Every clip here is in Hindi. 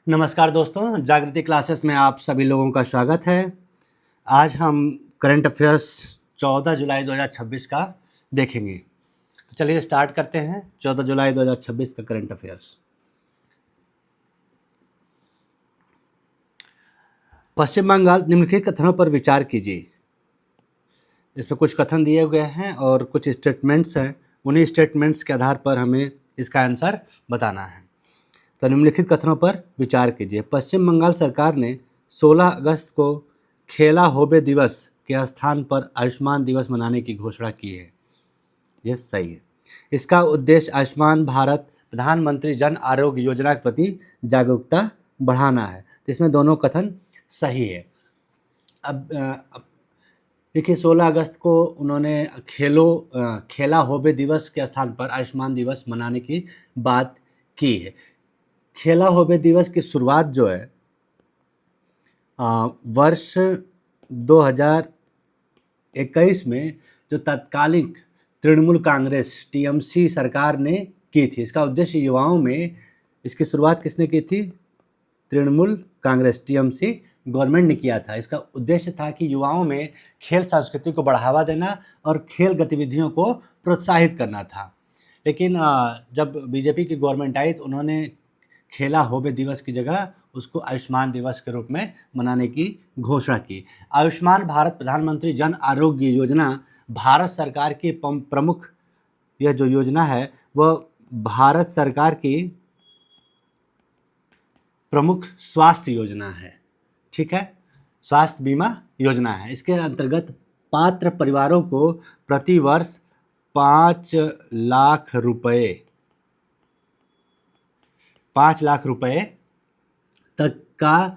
नमस्कार दोस्तों, जागृति क्लासेस में आप सभी लोगों का स्वागत है। आज हम करंट अफेयर्स 14 जुलाई 2026 का देखेंगे। तो चलिए स्टार्ट करते हैं 14 जुलाई 2026 का करंट अफेयर्स। पश्चिम बंगाल निम्नलिखित कथनों पर विचार कीजिए। इसमें कुछ कथन दिए गए हैं और कुछ स्टेटमेंट्स हैं। उन्हीं स्टेटमेंट्स के आधार पर हमें इसका आंसर बताना है। तो निम्नलिखित कथनों पर विचार कीजिए। पश्चिम बंगाल सरकार ने 16 अगस्त को खेला होबे दिवस के स्थान पर आयुष्मान दिवस मनाने की घोषणा की है। यह सही है। इसका उद्देश्य आयुष्मान भारत प्रधानमंत्री जन आरोग्य योजना के प्रति जागरूकता बढ़ाना है। तो इसमें दोनों कथन सही है। अब देखिए 16 अगस्त को उन्होंने खेला होबे दिवस के स्थान पर आयुष्मान दिवस मनाने की बात की है। खेला होबे दिवस की शुरुआत जो है वर्ष 2021 में जो तत्कालीन तृणमूल कांग्रेस टीएमसी सरकार ने की थी। इसका उद्देश्य युवाओं में, इसकी शुरुआत किसने की थी? तृणमूल कांग्रेस टीएमसी गवर्नमेंट ने किया था। इसका उद्देश्य था कि युवाओं में खेल संस्कृति को बढ़ावा देना और खेल गतिविधियों को प्रोत्साहित करना था। लेकिन जब बीजेपी की गवर्नमेंट आई तो उन्होंने खेला होबे दिवस की जगह उसको आयुष्मान दिवस के रूप में मनाने की घोषणा की। आयुष्मान भारत प्रधानमंत्री जन आरोग्य योजना भारत सरकार की प्रमुख, यह जो योजना है वह भारत सरकार की प्रमुख स्वास्थ्य योजना है। ठीक है, स्वास्थ्य बीमा योजना है। इसके अंतर्गत पात्र परिवारों को प्रति वर्ष 5 लाख रुपए तक का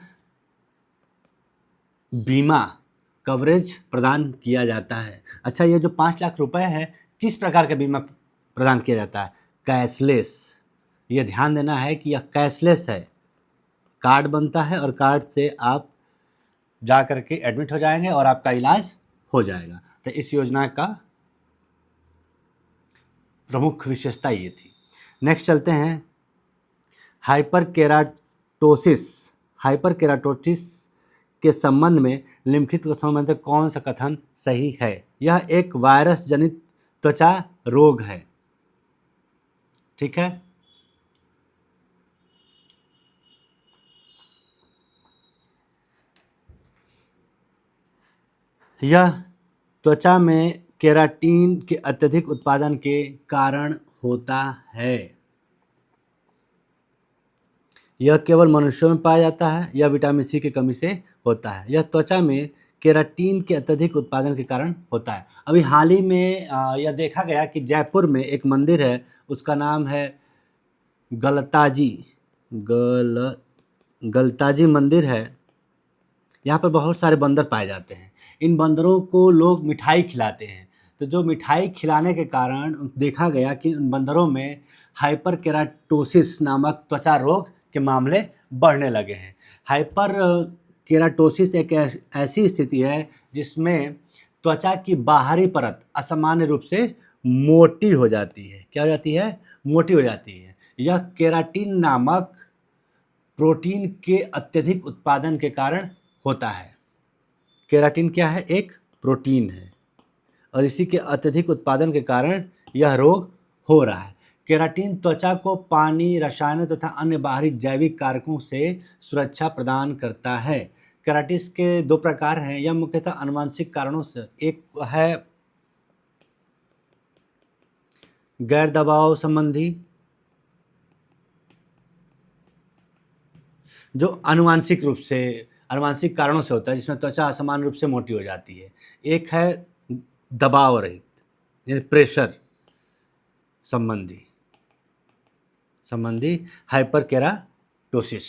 बीमा कवरेज प्रदान किया जाता है। अच्छा, ये जो 5 लाख रुपए है, किस प्रकार का बीमा प्रदान किया जाता है? कैशलेस। ये ध्यान देना है कि यह कैशलेस है। कार्ड बनता है और कार्ड से आप जा कर के एडमिट हो जाएंगे और आपका इलाज हो जाएगा। तो इस योजना का प्रमुख विशेषता ये थी। नेक्स्ट चलते हैं। हाइपरकेराटोसिस के संबंध में निम्नलिखित कथनों में से कौन सा कथन सही है? यह एक वायरस जनित त्वचा रोग है। ठीक है, यह त्वचा में केराटिन के अत्यधिक उत्पादन के कारण होता है। यह केवल मनुष्यों में पाया जाता है। यह विटामिन सी की कमी से होता है। यह त्वचा में केराटिन के अत्यधिक उत्पादन के कारण होता है। अभी हाल ही में यह देखा गया कि जयपुर में एक मंदिर है, उसका नाम है गलताजी मंदिर है। यहाँ पर बहुत सारे बंदर पाए जाते हैं। इन बंदरों को लोग मिठाई खिलाते हैं। तो जो मिठाई खिलाने के कारण देखा गया कि उन बंदरों में हाइपरकेराटोसिस नामक त्वचा रोग के मामले बढ़ने लगे हैं। हाइपर केराटोसिस एक ऐसी स्थिति है जिसमें त्वचा की बाहरी परत असामान्य रूप से मोटी हो जाती है। क्या हो जाती है? मोटी हो जाती है। यह केराटिन नामक प्रोटीन के अत्यधिक उत्पादन के कारण होता है। केराटिन क्या है? एक प्रोटीन है और इसी के अत्यधिक उत्पादन के कारण यह रोग हो रहा है। केराटिन त्वचा को पानी, रसायनों तथा अन्य बाहरी जैविक कारकों से सुरक्षा प्रदान करता है। केराटिस के 2 प्रकार हैं। यह मुख्यतः आनुवंशिक कारणों से, एक है गैर दबाव संबंधी, जो आनुवंशिक कारणों से होता है, जिसमें त्वचा असमान रूप से मोटी हो जाती है। एक है दबाव रहित, यानी प्रेशर संबंधी हाइपरकेराटोसिस।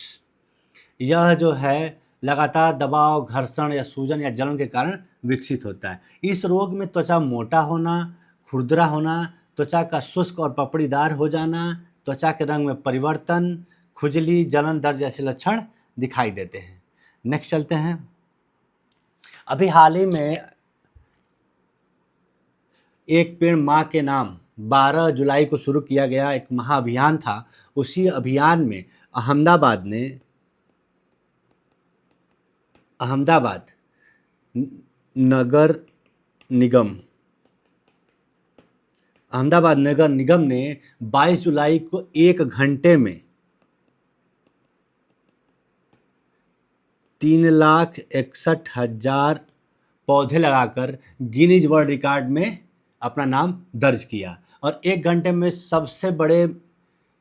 यह जो है लगातार दबाव, घर्षण या सूजन या जलन के कारण विकसित होता है। इस रोग में त्वचा मोटा होना, खुरदरा होना, त्वचा का शुष्क और पपड़ीदार हो जाना, त्वचा के रंग में परिवर्तन, खुजली, जलन, दर्द जैसे लक्षण दिखाई देते हैं। नेक्स्ट चलते हैं। अभी हाल ही में एक पेड़ माँ के नाम 12 जुलाई को शुरू किया गया एक महाअभियान था। उसी अभियान में अहमदाबाद ने अहमदाबाद नगर निगम अहमदाबाद नगर निगम ने 22 जुलाई को 1 घंटे में 3,61,000 पौधे लगाकर गिनीज वर्ल्ड रिकॉर्ड में अपना नाम दर्ज किया। और 1 घंटे में सबसे बड़े,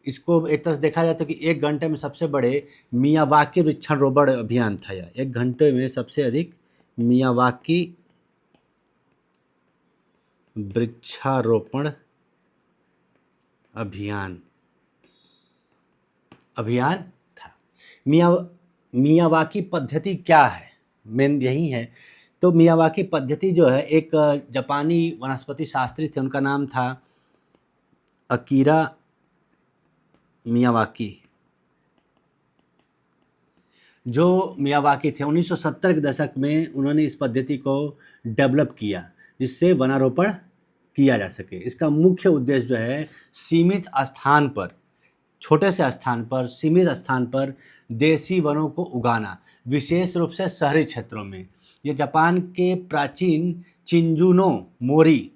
इसको एक तरह से देखा जाए तो कि 1 घंटे में सबसे बड़े मियावाकी वृक्षारोपण अभियान था यह। 1 घंटे में सबसे अधिक मियावाकी वृक्षारोपण अभियान था। मियावाकी पद्धति क्या है, मेन यही है। तो मियावाकी पद्धति जो है, एक जापानी वनस्पति शास्त्री थे, उनका नाम था अकीरा मियावाकी। जो मियावाकी थे 1970 के दशक में उन्होंने इस पद्धति को डेवलप किया जिससे वनारोपण किया जा सके। इसका मुख्य उद्देश्य जो है, सीमित स्थान पर, छोटे से स्थान पर, सीमित स्थान पर देसी वनों को उगाना, विशेष रूप से शहरी क्षेत्रों में। ये जापान के प्राचीन चिंजुनो मोरी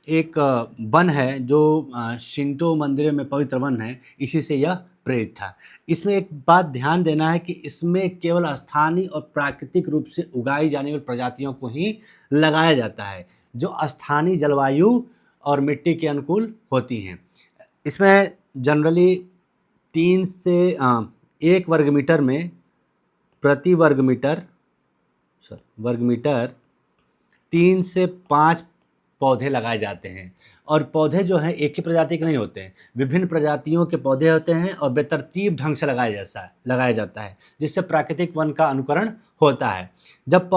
एक वन है जो शिंतो मंदिरों में पवित्र वन है, इसी से यह प्रेरित था। इसमें एक बात ध्यान देना है कि इसमें केवल स्थानीय और प्राकृतिक रूप से उगाई जाने वाली प्रजातियों को ही लगाया जाता है, जो स्थानीय जलवायु और मिट्टी के अनुकूल होती हैं। इसमें जनरली 1 वर्ग मीटर में प्रति वर्ग मीटर 3 से 5 पौधे लगाए जाते हैं। और पौधे जो हैं एक ही प्रजाति के नहीं होते हैं, विभिन्न प्रजातियों के पौधे होते हैं और बेतरतीब ढंग से लगाया जाता है जिससे प्राकृतिक वन का अनुकरण होता है। जब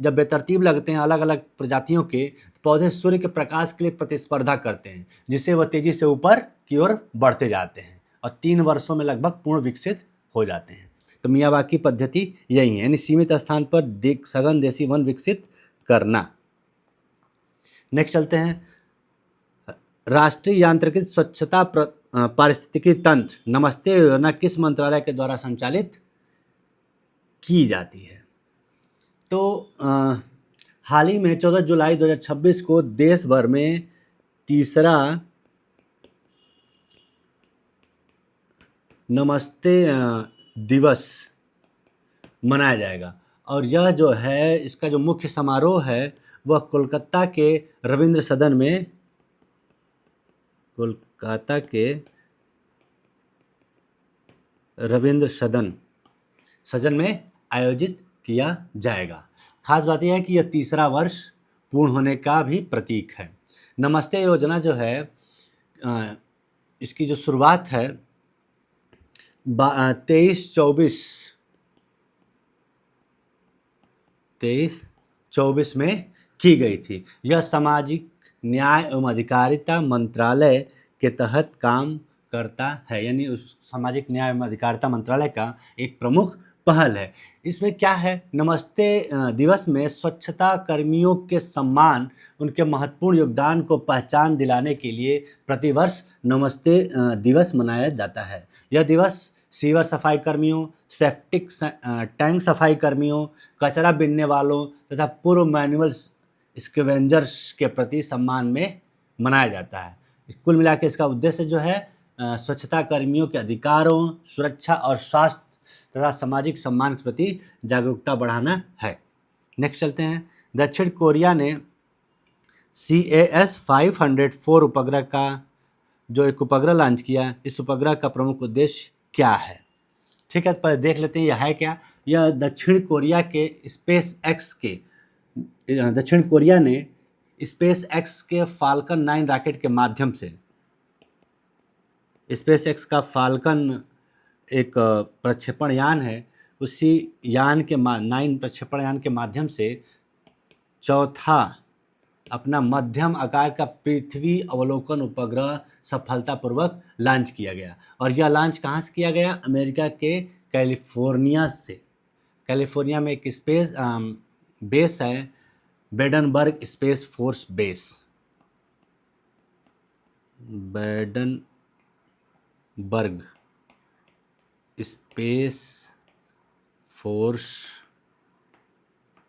बेतरतीब लगते हैं अलग अलग प्रजातियों के, तो पौधे सूर्य के प्रकाश के लिए प्रतिस्पर्धा करते हैं जिससे वह तेजी से ऊपर की ओर बढ़ते जाते हैं और 3 वर्षों में लगभग पूर्ण विकसित हो जाते हैं। तो मियावाकी पद्धति यही है, यानी सीमित स्थान पर सघन देसी वन विकसित करना। नेक्स्ट चलते हैं, राष्ट्रीय यांत्रिकीकृत स्वच्छता पारिस्थितिकी तंत्र नमस्ते योजना किस मंत्रालय के द्वारा संचालित की जाती है? तो हाल ही में 14 जुलाई 2026 को देश भर में तीसरा नमस्ते दिवस मनाया जाएगा। और यह जो है, इसका जो मुख्य समारोह है वह कोलकाता के रविंद्र सदन में आयोजित किया जाएगा। खास बात यह है कि यह तीसरा वर्ष पूर्ण होने का भी प्रतीक है। नमस्ते योजना जो है, इसकी जो शुरुआत है 23-24 में की गई थी। यह सामाजिक न्याय एवं अधिकारिता मंत्रालय के तहत काम करता है, यानी उस सामाजिक न्याय एवं अधिकारिता मंत्रालय का एक प्रमुख पहल है। इसमें क्या है, नमस्ते दिवस में स्वच्छता कर्मियों के सम्मान, उनके महत्वपूर्ण योगदान को पहचान दिलाने के लिए प्रतिवर्ष नमस्ते दिवस मनाया जाता है। यह दिवस सीवर सफाई कर्मियों, सेप्टिक टैंक सफाई कर्मियों, कचरा बीनने वालों तथा पूर्व मैनुअल स्कैवेंजर्स के प्रति सम्मान में मनाया जाता है। कुल मिलाकर इसका उद्देश्य जो है, स्वच्छता कर्मियों के अधिकारों, सुरक्षा और स्वास्थ्य तथा सामाजिक सम्मान के प्रति जागरूकता बढ़ाना है। नेक्स्ट चलते हैं, दक्षिण कोरिया ने CAS-504 उपग्रह का जो एक उपग्रह लॉन्च किया। इस उपग्रह का प्रमुख उद्देश्य क्या है? ठीक है, तो पहले देख लेते हैं यह है क्या। यह दक्षिण कोरिया ने स्पेस एक्स के फाल्कन 9 रॉकेट के माध्यम से, स्पेस एक्स का फाल्कन एक प्रक्षेपण यान है, उसी यान के 9 प्रक्षेपण यान के माध्यम से चौथा अपना मध्यम आकार का पृथ्वी अवलोकन उपग्रह सफलतापूर्वक लॉन्च किया गया। और यह लॉन्च कहाँ से किया गया? अमेरिका के कैलिफोर्निया से। कैलिफोर्निया में एक स्पेस बेस है, Vandenberg space force base. Vandenberg space force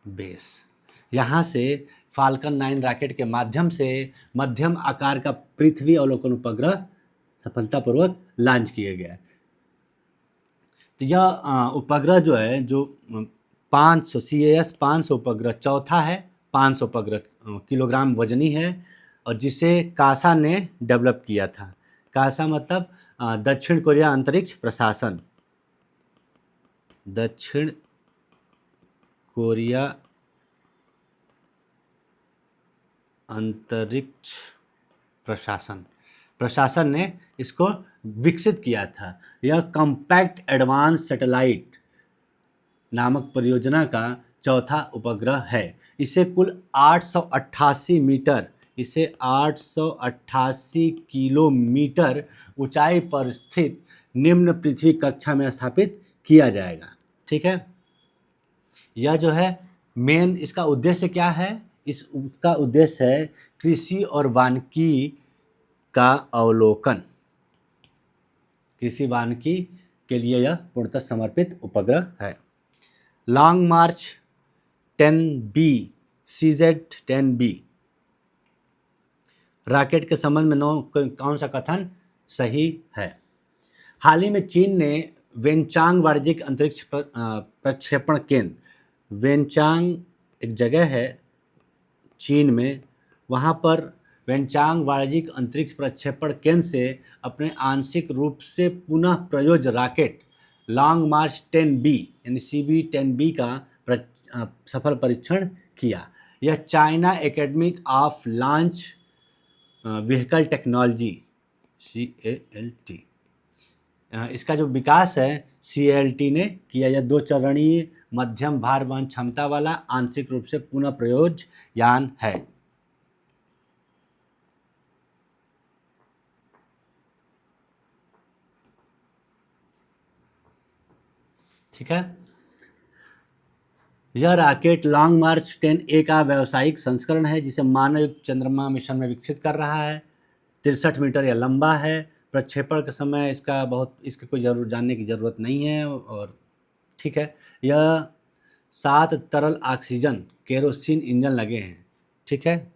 base. यहाँ से फाल्कन 9 रॉकेट के माध्यम से मध्यम आकार का पृथ्वी अवलोकन उपग्रह सफलतापूर्वक लॉन्च किया गया। तो यह उपग्रह जो है, जो 500 CAS 500 उपग्रह चौथा है। 500 उपग्रह किलोग्राम वजनी है, और जिसे कासा ने डेवलप किया था। कासा मतलब दक्षिण कोरिया अंतरिक्ष प्रशासन। दक्षिण कोरिया अंतरिक्ष प्रशासन ने इसको विकसित किया था। यह कॉम्पैक्ट एडवांस सैटेलाइट नामक परियोजना का चौथा उपग्रह है। इसे कुल 888 मीटर, इसे 888 किलोमीटर ऊंचाई पर स्थित निम्न पृथ्वी कक्षा में स्थापित किया जाएगा। ठीक है। यह जो है मेन इसका उद्देश्य क्या है? उसका उद्देश्य है कृषि और वानिकी का अवलोकन। कृषि वानिकी के लिए यह पूर्णतः समर्पित उपग्रह है। लॉन्ग मार्च 10B CZ-10B रॉकेट के संबंध में कौन सा कथन सही है? हाल ही में चीन ने वेनचांग वाणिज्यिक अंतरिक्ष प्रक्षेपण केंद्र, वेनचांग एक जगह है चीन में, वहाँ पर वेनचांग वाणिज्यिक अंतरिक्ष प्रक्षेपण केंद्र से अपने आंशिक रूप से पुनः प्रयोज रॉकेट लॉन्ग मार्च 10B यानी CB-10B का सफल परीक्षण किया। यह China academy of launch vehicle technology CALT, इसका जो विकास है CALT ने किया। यह 2 चरणीय मध्यम भार वहन क्षमता वाला आंशिक रूप से पुनः प्रयोज यान है। ठीक है। यह रॉकेट लॉन्ग मार्च 10A का व्यावसायिक संस्करण है, जिसे मानवयुक्त चंद्रमा मिशन में विकसित कर रहा है। 63 मीटर यह लंबा है। प्रक्षेपण के समय इसका कोई जानने की ज़रूरत नहीं है। और ठीक है, यह 7 तरल ऑक्सीजन केरोसिन इंजन लगे हैं। ठीक है,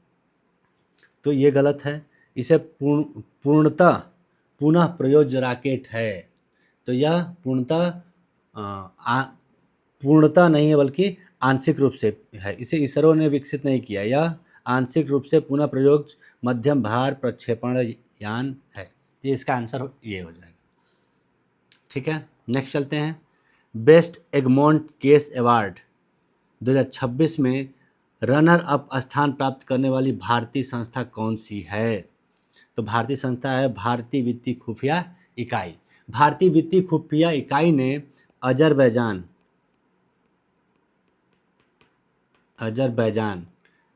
तो ये गलत है। इसे पूर्णतः पुनः प्रयोज्य रॉकेट है। तो यह पूर्णतः नहीं है, बल्कि आंशिक रूप से है। इसे इसरो ने विकसित नहीं किया। यह आंशिक रूप से पुनः प्रयोग मध्यम भार प्रक्षेपण यान है। ये इसका आंसर ये हो जाएगा। ठीक है, नेक्स्ट चलते हैं। बेस्ट एगमोंट केस अवार्ड 2026 में रनर अप स्थान प्राप्त करने वाली भारतीय संस्था कौन सी है? तो भारतीय संस्था है भारतीय वित्तीय खुफिया इकाई। भारतीय वित्तीय खुफिया इकाई ने अजरबैजान,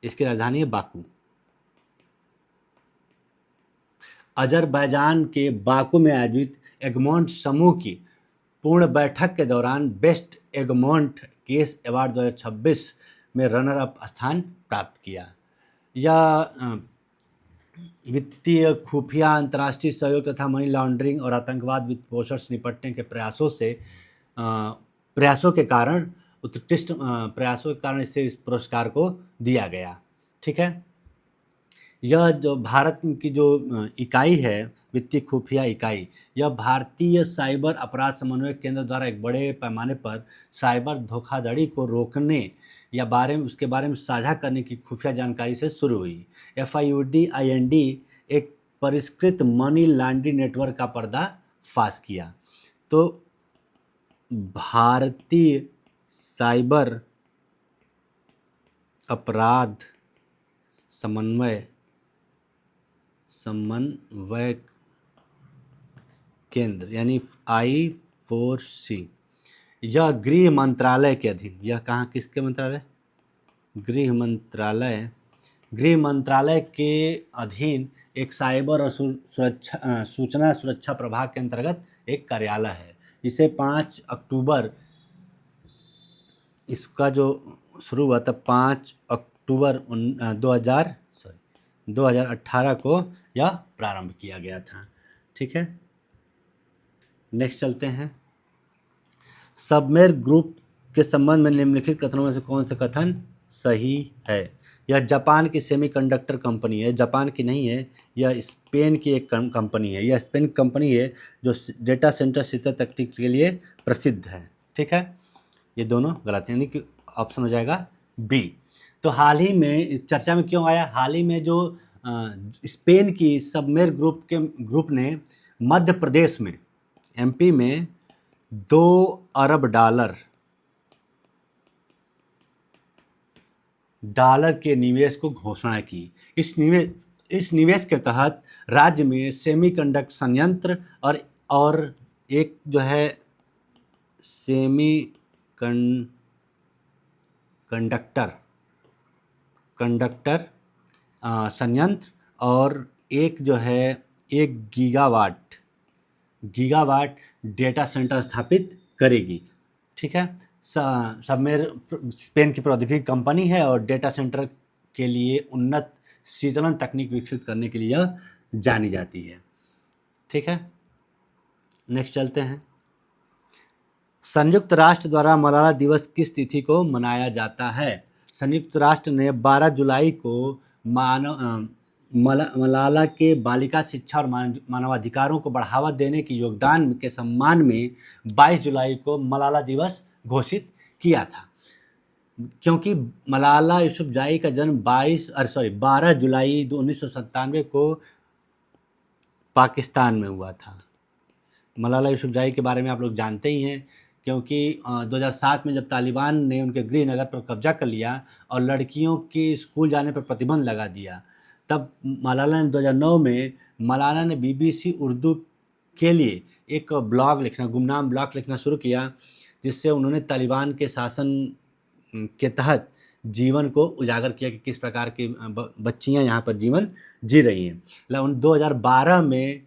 इसकी राजधानी है बाकू। अजरबैजान के बाकू में आयोजित एगमोंट समूह की पूर्ण बैठक के दौरान बेस्ट एगमोंट केस अवार्ड 2026 में रनर अप स्थान प्राप्त किया। यह वित्तीय खुफिया, अंतर्राष्ट्रीय सहयोग तथा मनी लॉन्ड्रिंग और आतंकवाद वित्त पोषण से निपटने के प्रयासों के कारण उत्कृष्ट प्रयासों के कारण इसे इस पुरस्कार को दिया गया। ठीक है, यह जो भारत की जो इकाई है वित्तीय खुफिया इकाई, यह भारतीय साइबर अपराध समन्वय केंद्र द्वारा एक बड़े पैमाने पर साइबर धोखाधड़ी को रोकने या उसके बारे में साझा करने की खुफिया जानकारी से शुरू हुई। FIUD-IND एक परिष्कृत मनी लॉन्ड्रिंग नेटवर्क का पर्दाफाश किया। तो भारतीय साइबर अपराध समन्वय केंद्र यानी I4C, यह गृह मंत्रालय के अधीन, यह कहाँ किसके मंत्रालय? गृह मंत्रालय के अधीन एक साइबर और सूचना सुरक्षा प्रभाग के अंतर्गत एक कार्यालय है। इसे 5 अक्टूबर, इसका जो शुरू हुआ था 5 अक्टूबर 2000 2018 को यह प्रारंभ किया गया था। ठीक है, नेक्स्ट चलते हैं। सबमेर ग्रुप के संबंध में निम्नलिखित कथनों में से कौन सा कथन सही है? यह जापान की सेमीकंडक्टर कंपनी है, जापान की नहीं है, यह स्पेन की एक कंपनी है। यह स्पेन कंपनी है जो डेटा सेंटर शीतल तकनीक के लिए प्रसिद्ध है। ठीक है, ये दोनों गलत है, यानी कि ऑप्शन हो जाएगा बी। तो हाल ही में चर्चा में क्यों आया? हाल ही में जो स्पेन की सबमेर ग्रुप ने मध्य प्रदेश में, एमपी में 2 अरब डॉलर के निवेश को घोषणा की। इस निवेश के तहत राज्य में सेमीकंडक्टर संयंत्र और एक जो है सेमी कंडक्टर संयंत्र और एक जो है 1 गीगावाट डेटा सेंटर स्थापित करेगी। ठीक है, सबमेर स्पेन की प्रौद्योगिकी कंपनी है और डेटा सेंटर के लिए उन्नत शीतलन तकनीक विकसित करने के लिए यह जानी जाती है। ठीक है, नेक्स्ट चलते हैं। संयुक्त राष्ट्र द्वारा मलाला दिवस किस तिथि को मनाया जाता है? संयुक्त राष्ट्र ने 12 जुलाई को मलाला के बालिका शिक्षा और मानवाधिकारों को बढ़ावा देने के योगदान के सम्मान में 22 जुलाई को मलाला दिवस घोषित किया था, क्योंकि मलाला यूसुफजाई का जन्म 12 जुलाई 1997 को पाकिस्तान में हुआ था। मलाला यूसुफजाई के बारे में आप लोग जानते ही हैं, क्योंकि 2007 में जब तालिबान ने उनके गृहनगर पर कब्जा कर लिया और लड़कियों के स्कूल जाने पर प्रतिबंध लगा दिया, तब मलाला ने 2009 में मलाला ने BBC उर्दू के लिए एक गुमनाम ब्लॉग लिखना शुरू किया, जिससे उन्होंने तालिबान के शासन के तहत जीवन को उजागर किया कि किस प्रकार की बच्चियां यहाँ पर जीवन जी रही हैं। 2012 में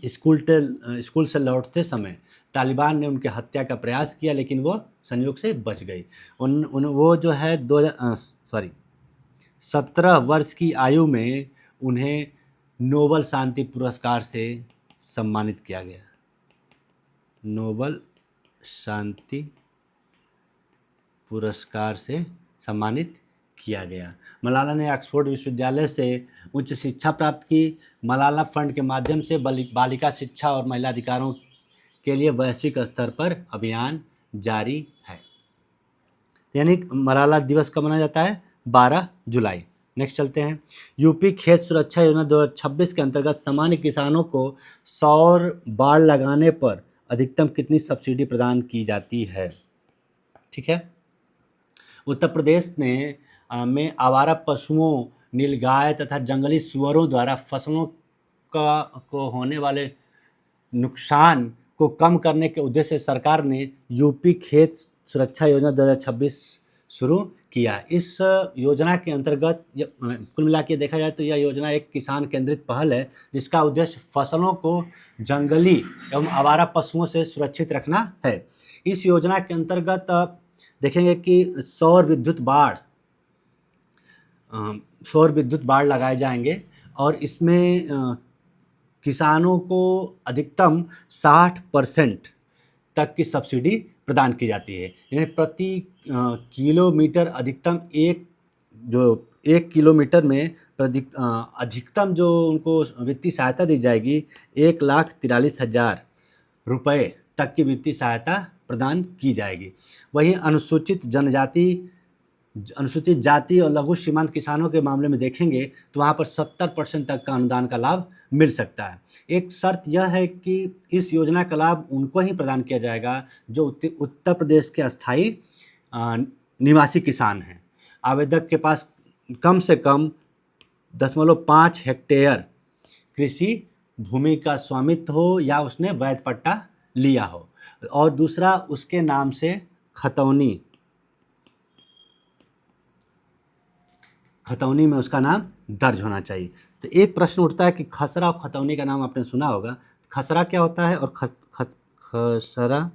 स्कूल से लौटते समय तालिबान ने उनकी हत्या का प्रयास किया, लेकिन वो संयोग से बच गई। वो जो है 17 वर्ष की आयु में उन्हें नोबल शांति पुरस्कार से सम्मानित किया गया। नोबल शांति पुरस्कार से सम्मानित किया गया। मलाला ने ऑक्सफोर्ड विश्वविद्यालय से उच्च शिक्षा प्राप्त की। मलाला फंड के माध्यम से बालिका शिक्षा और महिला अधिकारों के लिए वैश्विक स्तर पर अभियान जारी है। यानी मलाला दिवस कब मनाया जाता है? 12 जुलाई। नेक्स्ट चलते हैं। यूपी खेत सुरक्षा योजना 2026 के अंतर्गत सामान्य किसानों को सौर बाड़ लगाने पर अधिकतम कितनी सब्सिडी प्रदान की जाती है? ठीक है, उत्तर प्रदेश में आवारा पशुओं, नीलगाय तथा जंगली सुअरों द्वारा फसलों को होने वाले नुकसान को कम करने के उद्देश्य से सरकार ने यूपी खेत सुरक्षा योजना 2026 शुरू किया। इस योजना के अंतर्गत कुल मिला के देखा जाए तो यह योजना एक किसान केंद्रित पहल है, जिसका उद्देश्य फसलों को जंगली एवं आवारा पशुओं से सुरक्षित रखना है। इस योजना के अंतर्गत देखेंगे कि सौर विद्युत बाड़ लगाए जाएंगे और इसमें किसानों को अधिकतम 60% तक की सब्सिडी प्रदान की जाती है। यानी प्रति किलोमीटर अधिकतम 1 किलोमीटर में अधिकतम जो उनको वित्तीय सहायता दी जाएगी 1,43,000 रुपये तक की वित्तीय सहायता प्रदान की जाएगी। वहीं अनुसूचित जाति और लघु सीमांत किसानों के मामले में देखेंगे तो वहाँ पर 70% तक का अनुदान का लाभ मिल सकता है। एक शर्त यह है कि इस योजना का लाभ उनको ही प्रदान किया जाएगा जो उत्तर प्रदेश के अस्थायी निवासी किसान हैं। आवेदक के पास कम से कम 0.5 हेक्टेयर कृषि भूमि का स्वामित्व हो या उसने वैध पट्टा लिया हो, और दूसरा उसके नाम से खतौनी में उसका नाम दर्ज होना चाहिए। तो एक प्रश्न उठता है कि खसरा और खतौनी का नाम आपने सुना होगा। खसरा क्या होता है और खसरा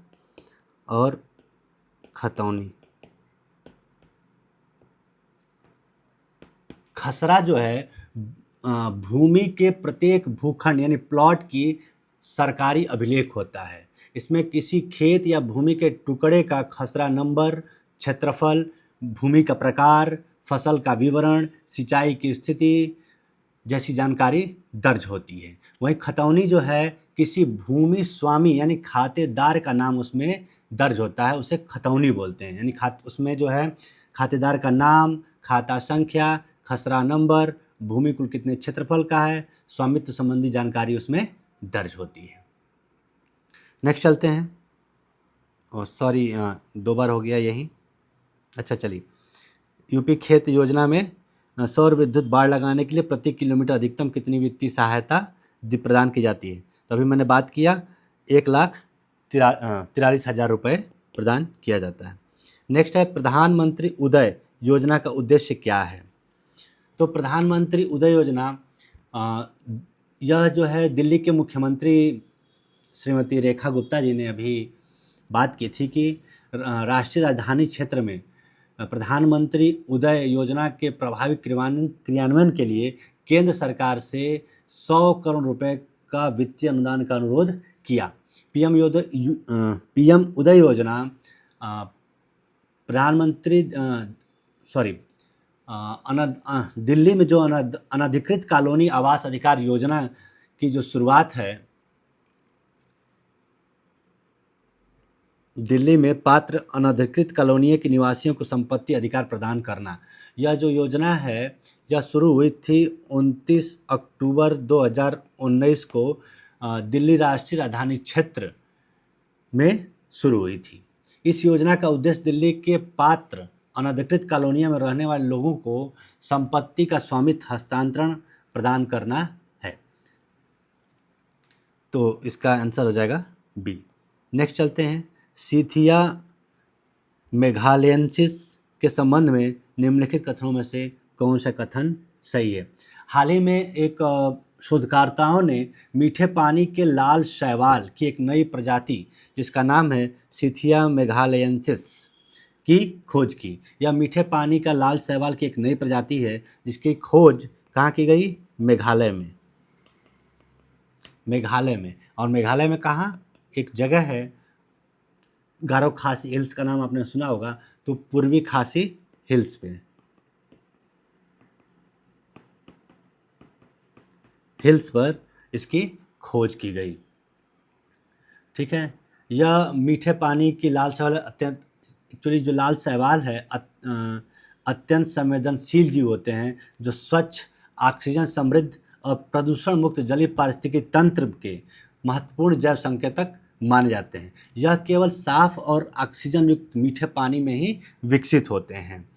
और खतौनी। खसरा जो है भूमि के प्रत्येक भूखंड यानी प्लॉट की सरकारी अभिलेख होता है। इसमें किसी खेत या भूमि के टुकड़े का खसरा नंबर, क्षेत्रफल, भूमि का प्रकार, फसल का विवरण, सिंचाई की स्थिति जैसी जानकारी दर्ज होती है। वहीं खतौनी जो है किसी भूमि स्वामी यानी खातेदार का नाम उसमें दर्ज होता है, उसे खतौनी बोलते हैं। यानी उसमें जो है खातेदार का नाम, खाता संख्या, खसरा नंबर, भूमि कुल कितने क्षेत्रफल का है, स्वामित्व संबंधी जानकारी उसमें दर्ज होती है। नेक्स्ट चलते हैं। सॉरी, 2 बार हो गया यही। अच्छा चलिए, यूपी खेत योजना में सौर विद्युत बाड़ लगाने के लिए प्रति किलोमीटर अधिकतम कितनी वित्तीय सहायता प्रदान की जाती है? तो अभी मैंने बात किया 1,43,000 रुपये प्रदान किया जाता है। नेक्स्ट है प्रधानमंत्री उदय योजना का उद्देश्य क्या है? तो प्रधानमंत्री उदय योजना यह जो है दिल्ली के मुख्यमंत्री श्रीमती रेखा गुप्ता जी ने अभी बात की थी कि राष्ट्रीय राजधानी क्षेत्र में प्रधानमंत्री उदय योजना के प्रभावी क्रियान्वयन के लिए केंद्र सरकार से 100 करोड़ रुपए का वित्तीय अनुदान का अनुरोध किया। पीएम उदय योजना प्रधानमंत्री दिल्ली में जो अनधिकृत कॉलोनी आवास अधिकार योजना की जो शुरुआत है, दिल्ली में पात्र अनधिकृत कॉलोनियों के निवासियों को संपत्ति अधिकार प्रदान करना, यह जो योजना है यह शुरू हुई थी 29 अक्टूबर 2019 को दिल्ली राष्ट्रीय राजधानी क्षेत्र में शुरू हुई थी। इस योजना का उद्देश्य दिल्ली के पात्र अनधिकृत कॉलोनियों में रहने वाले लोगों को संपत्ति का स्वामित्व हस्तांतरण प्रदान करना है। तो इसका आंसर हो जाएगा बी। नेक्स्ट चलते हैं। सीथिया मेघालयेंसिस के संबंध में निम्नलिखित कथनों में से कौन सा कथन सही है? हाल ही में एक शोधकर्ताओं ने मीठे पानी के लाल शैवाल की एक नई प्रजाति जिसका नाम है सीथिया मेघालयेंसिस की खोज की। यह मीठे पानी का लाल शैवाल की एक नई प्रजाति है जिसकी खोज कहाँ की गई? मेघालय में। और मेघालय में कहाँ? एक जगह है गारो खासी हिल्स का नाम आपने सुना होगा, तो पूर्वी खासी हिल्स पे हिल्स पर इसकी खोज की गई। ठीक है, यह मीठे पानी की लाल शैवाल एक्चुअली जो लाल शैवाल है अत्यंत संवेदनशील जीव होते हैं जो स्वच्छ, ऑक्सीजन समृद्ध और प्रदूषण मुक्त जलीय पारिस्थितिकी तंत्र के महत्वपूर्ण जैव संकेतक माने जाते हैं। यह केवल साफ और ऑक्सीजन युक्त मीठे पानी में ही विकसित होते हैं।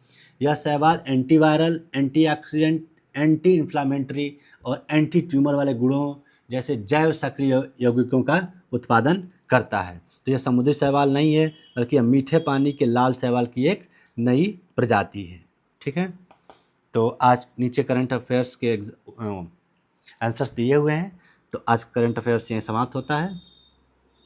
यह शैवाल एंटीवायरल, एंटीऑक्सीडेंट, एंटी इन्फ्लामेटरी और एंटी ट्यूमर वाले गुणों जैसे जैव सक्रिय यौगिकों का उत्पादन करता है। तो यह समुद्री शैवाल नहीं है बल्कि यह मीठे पानी के लाल शैवाल की एक नई प्रजाति है। ठीक है, तो आज नीचे करंट अफेयर्स के आंसर्स दिए हुए हैं। तो आज करंट अफेयर्स यहीं समाप्त होता है।